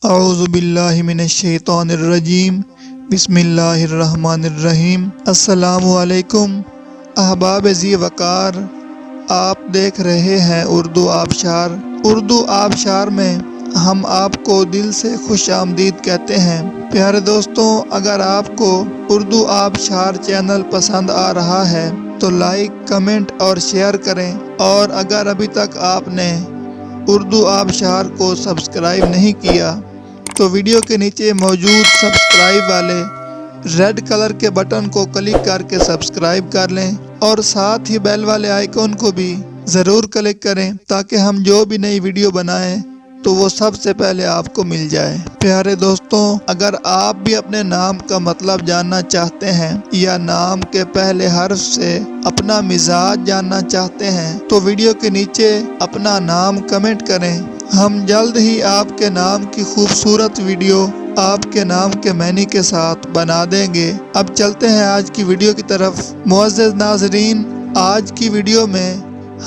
اعوذ باللہ من الشیطان الرجیم، بسم اللہ الرحمن الرحیم۔ السلام علیکم احباب ذی وقار، آپ دیکھ رہے ہیں اردو آبشار۔ اردو آبشار میں ہم آپ کو دل سے خوش آمدید کہتے ہیں۔ پیارے دوستوں، اگر آپ کو اردو آبشار چینل پسند آ رہا ہے تو لائک، کمنٹ اور شیئر کریں، اور اگر ابھی تک آپ نے اردو آبشار کو سبسکرائب نہیں کیا تو ویڈیو کے نیچے موجود سبسکرائب والے ریڈ کلر کے بٹن کو کلک کر کے سبسکرائب کر لیں، اور ساتھ ہی بیل والے آئیکن کو بھی ضرور کلک کریں تاکہ ہم جو بھی نئی ویڈیو بنائیں تو وہ سب سے پہلے آپ کو مل جائے۔ پیارے دوستوں، اگر آپ بھی اپنے نام کا مطلب جاننا چاہتے ہیں یا نام کے پہلے حرف سے اپنا مزاج جاننا چاہتے ہیں تو ویڈیو کے نیچے اپنا نام کمنٹ کریں۔ ہم جلد ہی آپ کے نام کی خوبصورت ویڈیو آپ کے نام کے معنی کے ساتھ بنا دیں گے۔ اب چلتے ہیں آج کی ویڈیو کی طرف۔ معزز ناظرین، آج کی ویڈیو میں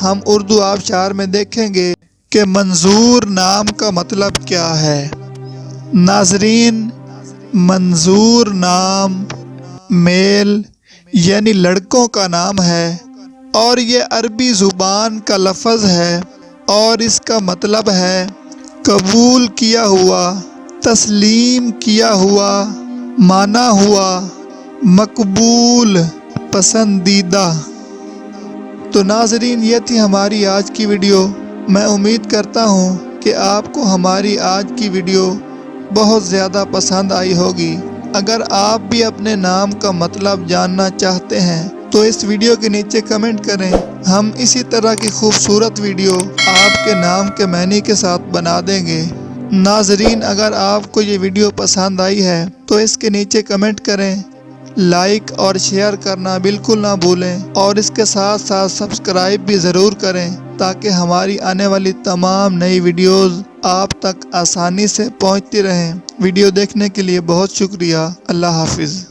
ہم اردو آبشار میں دیکھیں گے کہ منظور نام کا مطلب کیا ہے۔ ناظرین، منظور نام میل یعنی لڑکوں کا نام ہے، اور یہ عربی زبان کا لفظ ہے، اور اس کا مطلب ہے قبول کیا ہوا، تسلیم کیا ہوا، مانا ہوا، مقبول، پسندیدہ۔ تو ناظرین، یہ تھی ہماری آج کی ویڈیو۔ میں امید کرتا ہوں کہ آپ کو ہماری آج کی ویڈیو بہت زیادہ پسند آئی ہوگی۔ اگر آپ بھی اپنے نام کا مطلب جاننا چاہتے ہیں تو اس ویڈیو کے نیچے کمنٹ کریں۔ ہم اسی طرح کی خوبصورت ویڈیو آپ کے نام کے معنی کے ساتھ بنا دیں گے۔ ناظرین، اگر آپ کو یہ ویڈیو پسند آئی ہے تو اس کے نیچے کمنٹ کریں، لائک اور شیئر کرنا بالکل نہ بھولیں، اور اس کے ساتھ ساتھ سبسکرائب بھی ضرور کریں تاکہ ہماری آنے والی تمام نئی ویڈیوز آپ تک آسانی سے پہنچتی رہیں۔ ویڈیو دیکھنے کے لیے بہت شکریہ۔ اللہ حافظ۔